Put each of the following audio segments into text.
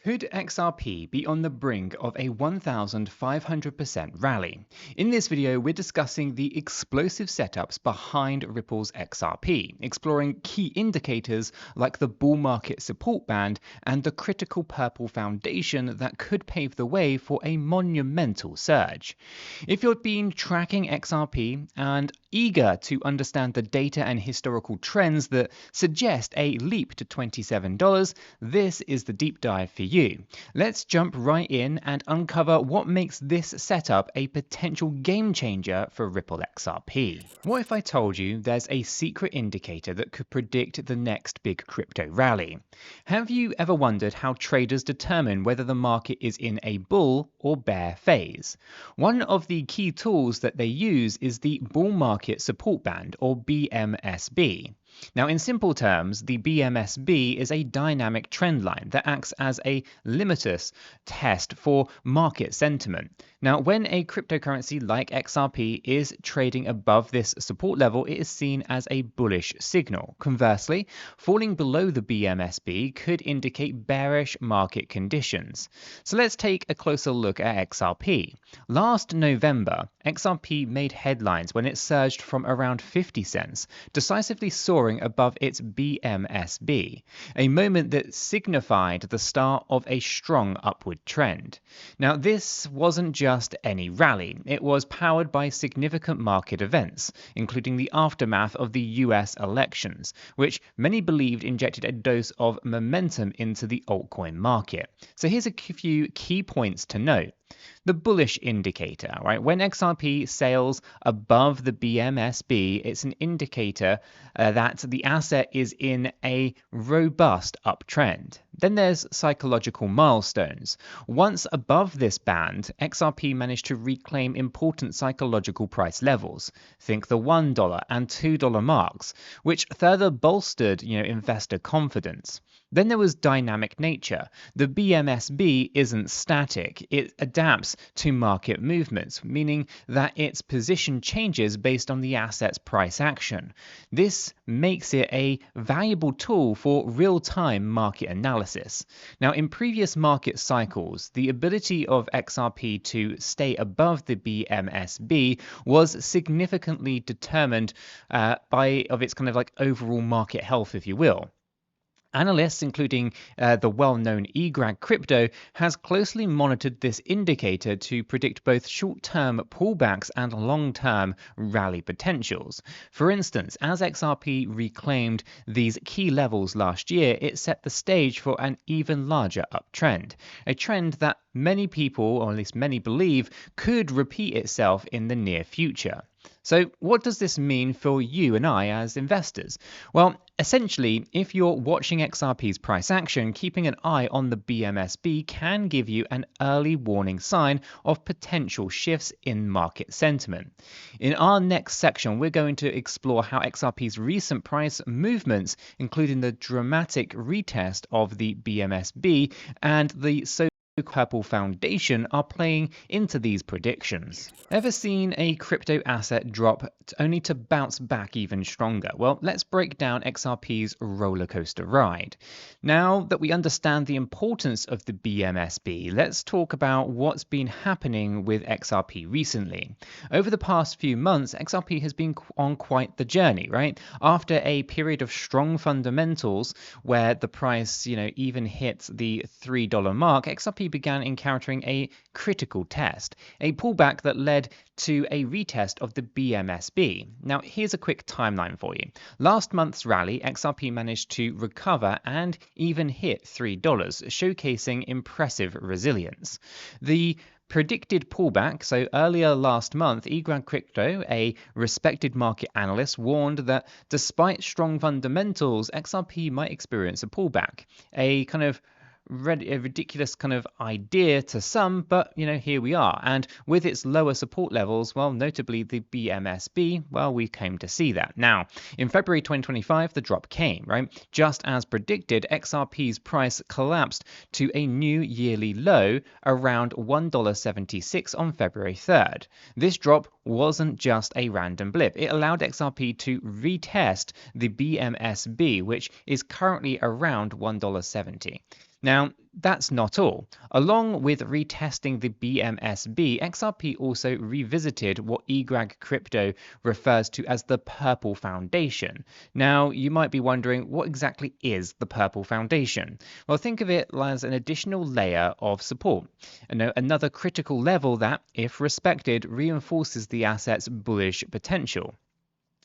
Could XRP be on the brink of a 1,500% rally? In this video, we're discussing the explosive setups behind Ripple's XRP, exploring key indicators like the bull market support band and the critical purple foundation that could pave the way for a monumental surge. If you've been tracking XRP and eager to understand the data and historical trends that suggest a leap to $27, this is the deep dive for you. Let's jump right in and uncover what makes this setup a potential game changer for Ripple XRP. What if I told you there's a secret indicator that could predict the next big crypto rally? Have you ever wondered how traders determine whether the market is in a bull or bear phase? One of the key tools that they use is the bull market support band, or BMSB. Now, in simple terms, the BMSB is a dynamic trend line that acts as a litmus test for market sentiment. Now, when a cryptocurrency like XRP is trading above this support level, it is seen as a bullish signal. Conversely, falling below the BMSB could indicate bearish market conditions. So let's take a closer look at XRP. Last November, XRP made headlines when it surged from around 50 cents, decisively soaring above its BMSB, a moment that signified the start of a strong upward trend. Now, this wasn't just any rally. It was powered by significant market events, including the aftermath of the US elections, which many believed injected a dose of momentum into the altcoin market. So here's a few key points to note. The bullish indicator, right? When XRP sails above the BMSB, it's an indicator that the asset is in a robust uptrend. Then there's psychological milestones. Once above this band, XRP managed to reclaim important psychological price levels. Think the $1 and $2 marks, which further bolstered, investor confidence. Then there was dynamic nature. The BMSB isn't static. It adapts to market movements, meaning that its position changes based on the asset's price action. This makes it a valuable tool for real-time market analysis. Now, in previous market cycles, the ability of XRP to stay above the BMSB was significantly determined by its kind of like overall market health, if you will. Analysts, including the well-known 𝗕𝗓𝗪𝗏, has closely monitored this indicator to predict both short-term pullbacks and long-term rally potentials. For instance, as XRP reclaimed these key levels last year, it set the stage for an even larger uptrend, a trend that many people, or at least many believe, could repeat itself in the near future. So what does this mean for you and I as investors? Well, essentially, if you're watching XRP's price action, keeping an eye on the BMSB can give you an early warning sign of potential shifts in market sentiment. In our next section, we're going to explore how XRP's recent price movements, including the dramatic retest of the BMSB and the purple foundation, are playing into these predictions. Ever seen a crypto asset drop only to bounce back even stronger? Well, let's break down XRP's roller coaster ride. Now that we understand the importance of the BMSB, let's talk about what's been happening with XRP recently. Over the past few months, XRP has been on quite the journey, right? After a period of strong fundamentals where the price, even hit the $3 mark, XRP began encountering a critical test, a pullback that led to a retest of the BMSB. Now, here's a quick timeline for you. Last month's rally, XRP managed to recover and even hit $3, showcasing impressive resilience. The predicted pullback. So earlier last month, 𝗕𝗓𝗪𝗏, a respected market analyst, warned that despite strong fundamentals, XRP might experience a pullback. A kind of a ridiculous kind of idea to some, but here we are. And with its lower support levels, well, notably the BMSB, well, we came to see that. Now, in February 2025, the drop came, right? Just as predicted, XRP's price collapsed to a new yearly low around $1.76 on February 3rd. This drop wasn't just a random blip. It allowed XRP to retest the BMSB, which is currently around $1.70. Now, that's not all. Along with retesting the BMSB, XRP also revisited what 𝗕𝗓𝗪𝗧𝗏 refers to as the Purple Foundation. Now, you might be wondering, what exactly is the Purple Foundation? Well, think of it as an additional layer of support, another critical level that, if respected, reinforces the asset's bullish potential.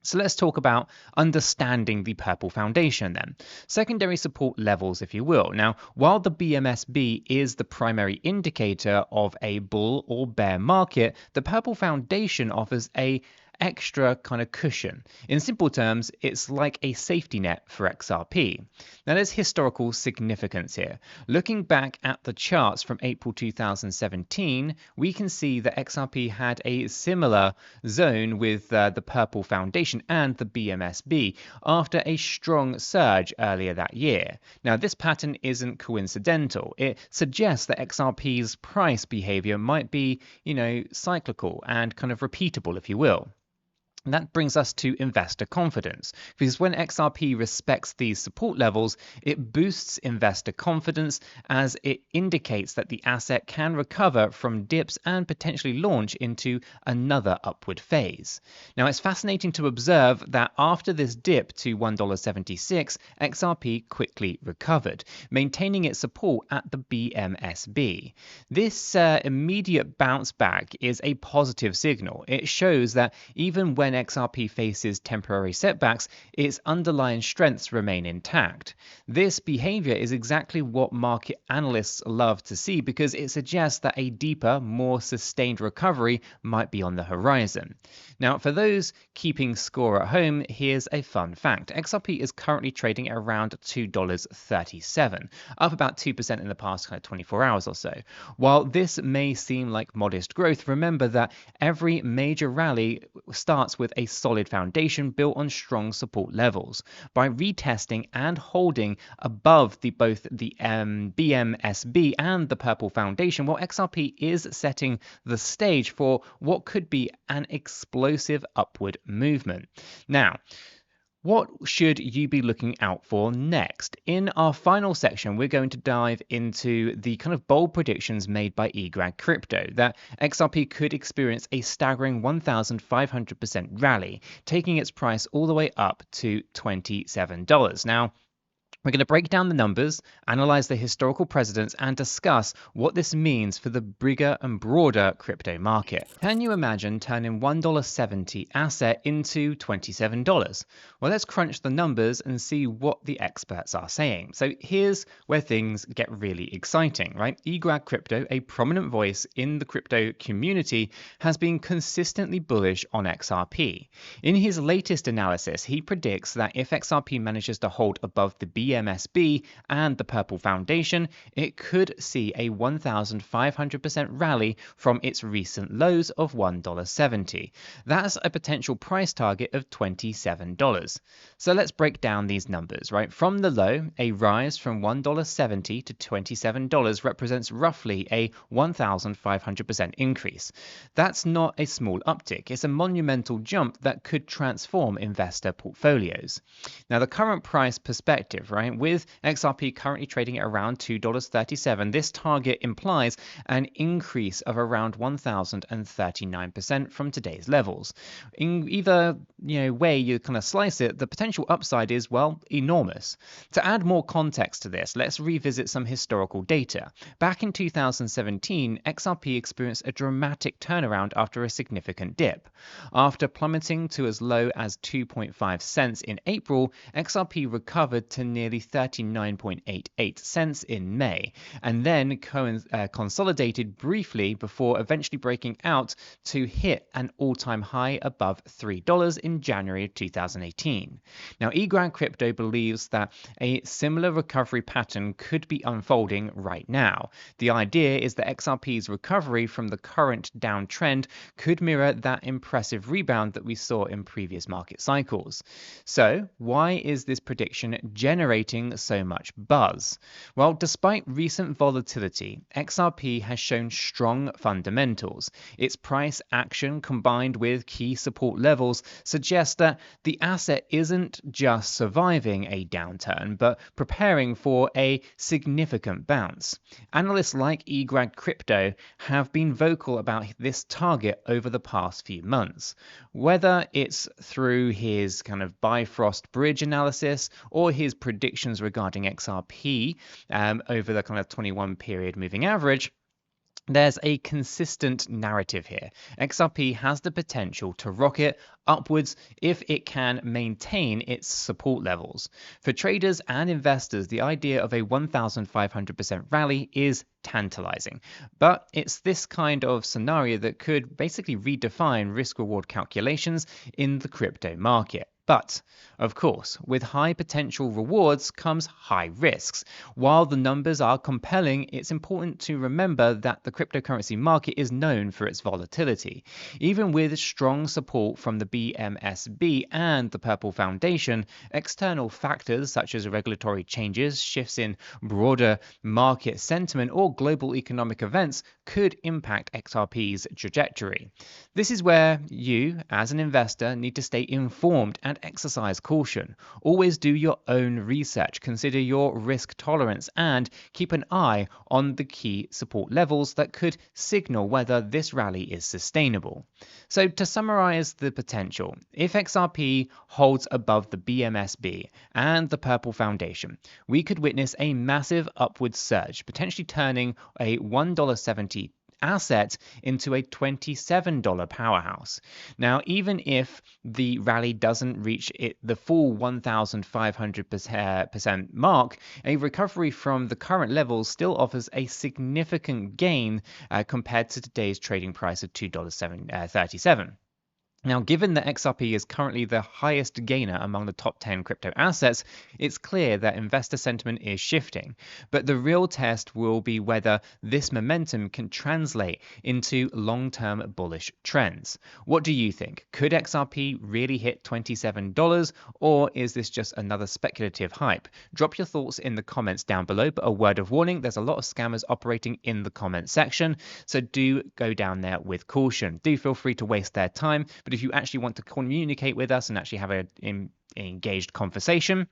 So let's talk about understanding the Purple Foundation then. Secondary support levels, if you will. Now, while the BMSB is the primary indicator of a bull or bear market, the Purple Foundation offers a extra kind of cushion. In simple terms, it's like a safety net for XRP. Now, there's historical significance here. Looking back at the charts from April 2017, we can see that XRP had a similar zone with the Purple Foundation and the BMSB after a strong surge earlier that year. Now, this pattern isn't coincidental. It suggests that XRP's price behavior might be, cyclical and kind of repeatable, if you will. And that brings us to investor confidence, because when XRP respects these support levels, it boosts investor confidence as it indicates that the asset can recover from dips and potentially launch into another upward phase. Now, it's fascinating to observe that after this dip to $1.76, XRP quickly recovered, maintaining its support at the BMSB. This immediate bounce back is a positive signal. It shows that even when XRP faces temporary setbacks, its underlying strengths remain intact. This behavior is exactly what market analysts love to see because it suggests that a deeper, more sustained recovery might be on the horizon. Now, for those keeping score at home, here's a fun fact. XRP is currently trading at around $2.37, up about 2% in the past 24 hours or so. While this may seem like modest growth, remember that every major rally starts with a solid foundation built on strong support levels. By retesting and holding above both the BMSB and the Purple Foundation, well, XRP is setting the stage for what could be an explosive upward movement. Now, what should you be looking out for next? In our final section, we're going to dive into the kind of bold predictions made by 𝗕𝗓𝗪𝗧𝗏 that XRP could experience a staggering 1,500% rally, taking its price all the way up to $27. Now, we're going to break down the numbers, analyze the historical precedents, and discuss what this means for the bigger and broader crypto market. Can you imagine turning $1.70 asset into $27? Well, let's crunch the numbers and see what the experts are saying. So here's where things get really exciting, right? 𝗕𝗓𝗪𝗧𝗏, a prominent voice in the crypto community, has been consistently bullish on XRP. In his latest analysis, he predicts that if XRP manages to hold above the BMSB and the Purple Foundation, it could see a 1,500% rally from its recent lows of $1.70. That's a potential price target of $27. So let's break down these numbers, right? From the low, a rise from $1.70 to $27 represents roughly a 1,500% increase. That's not a small uptick. It's a monumental jump that could transform investor portfolios. Now, the current price perspective, right? With XRP currently trading at around $2.37, this target implies an increase of around 1,039% from today's levels. In either way you kind of slice it, the potential upside is, well, enormous. To add more context to this, let's revisit some historical data. Back in 2017, XRP experienced a dramatic turnaround after a significant dip. After plummeting to as low as 2.5 cents in April, XRP recovered to nearly 39.88 cents in May, and then consolidated briefly before eventually breaking out to hit an all-time high above $3 in January of 2018. Now, 𝗕𝗓𝗪𝗧𝗏 believes that a similar recovery pattern could be unfolding right now. The idea is that XRP's recovery from the current downtrend could mirror that impressive rebound that we saw in previous market cycles. So, why is this prediction generating generating so much buzz? Well, despite recent volatility, XRP has shown strong fundamentals. Its price action combined with key support levels suggests that the asset isn't just surviving a downturn, but preparing for a significant bounce. Analysts like 𝗕𝗓𝗪𝗧𝗏 have been vocal about this target over the past few months. Whether it's through his kind of Bifrost bridge analysis or his predictions regarding XRP over the kind of 21 period moving average, there's a consistent narrative here. XRP has the potential to rocket upwards if it can maintain its support levels. For traders and investors, the idea of a 1,500% rally is tantalizing. But it's this kind of scenario that could basically redefine risk-reward calculations in the crypto market. But, of course, with high potential rewards comes high risks. While the numbers are compelling, it's important to remember that the cryptocurrency market is known for its volatility. Even with strong support from the BMSB and the Purple Foundation, external factors such as regulatory changes, shifts in broader market sentiment, or global economic events could impact XRP's trajectory. This is where you, as an investor, need to stay informed and exercise caution. Always do your own research, consider your risk tolerance, and keep an eye on the key support levels that could signal whether this rally is sustainable. So to summarize the potential, if XRP holds above the BMSB and the Purple Foundation, we could witness a massive upward surge, potentially turning a $1.70 asset into a $27 powerhouse. Now, even if the rally doesn't reach the full 1,500% mark, a recovery from the current levels still offers a significant gain compared to today's trading price of $2.37. Now, given that XRP is currently the highest gainer among the top 10 crypto assets, it's clear that investor sentiment is shifting. But the real test will be whether this momentum can translate into long-term bullish trends. What do you think? Could XRP really hit $27, or is this just another speculative hype? Drop your thoughts in the comments down below, but a word of warning, there's a lot of scammers operating in the comment section, so do go down there with caution. Do feel free to waste their time, but if you actually want to communicate with us and actually have an engaged conversation,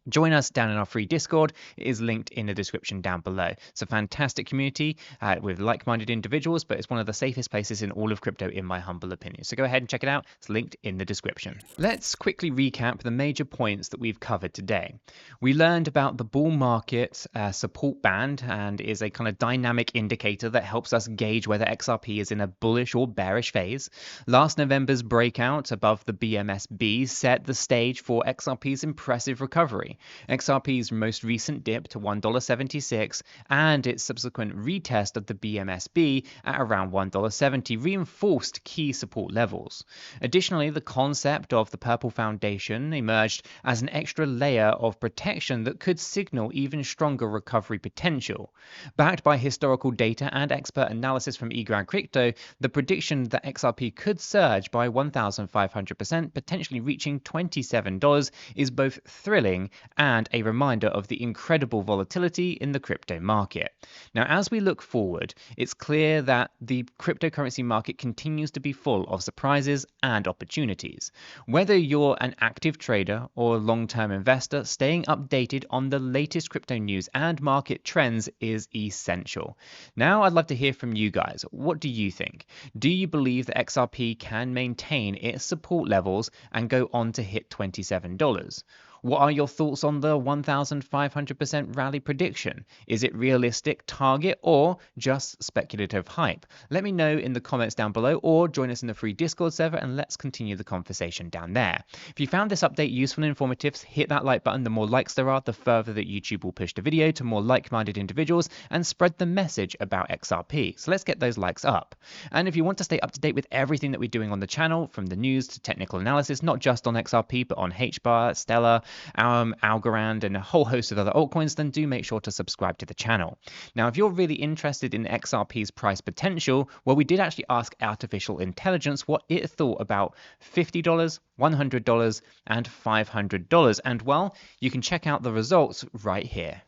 join us down in our free Discord. It is linked in the description down below. It's a fantastic community with like-minded individuals, but it's one of the safest places in all of crypto, in my humble opinion. So go ahead and check it out. It's linked in the description. Let's quickly recap the major points that we've covered today. We learned about the bull market support band, and is a kind of dynamic indicator that helps us gauge whether XRP is in a bullish or bearish phase. Last November's breakout above the BMSB set the stage for XRP's impressive recovery. XRP's most recent dip to $1.76 and its subsequent retest of the BMSB at around $1.70 reinforced key support levels. Additionally, the concept of the Purple Foundation emerged as an extra layer of protection that could signal even stronger recovery potential. Backed by historical data and expert analysis from 𝗕𝗓𝗪𝗧𝗏, the prediction that XRP could surge by 1,500%, potentially reaching $27, is both thrilling and a reminder of the incredible volatility in the crypto market. Now, as we look forward, it's clear that the cryptocurrency market continues to be full of surprises and opportunities. Whether you're an active trader or long-term investor, staying updated on the latest crypto news and market trends is essential. Now, I'd love to hear from you guys. What do you think? Do you believe that XRP can maintain its support levels and go on to hit $27? What are your thoughts on the 1,500% rally prediction? Is it realistic target or just speculative hype? Let me know in the comments down below, or join us in the free Discord server and let's continue the conversation down there. If you found this update useful and informative, hit that like button. The more likes there are, the further that YouTube will push the video to more like-minded individuals and spread the message about XRP. So let's get those likes up. And if you want to stay up to date with everything that we're doing on the channel, from the news to technical analysis, not just on XRP, but on 𝗕𝗘𝗪𝗧𝗏, Stellar, 𝗕𝗢𝗠𝗠𝗘𝗥𝗦 and a whole host of other altcoins, then do make sure to subscribe to the channel. Now, if you're really interested in XRP's price potential, well, we did actually ask artificial intelligence what it thought about $50, $100, and $500. And well, you can check out the results right here.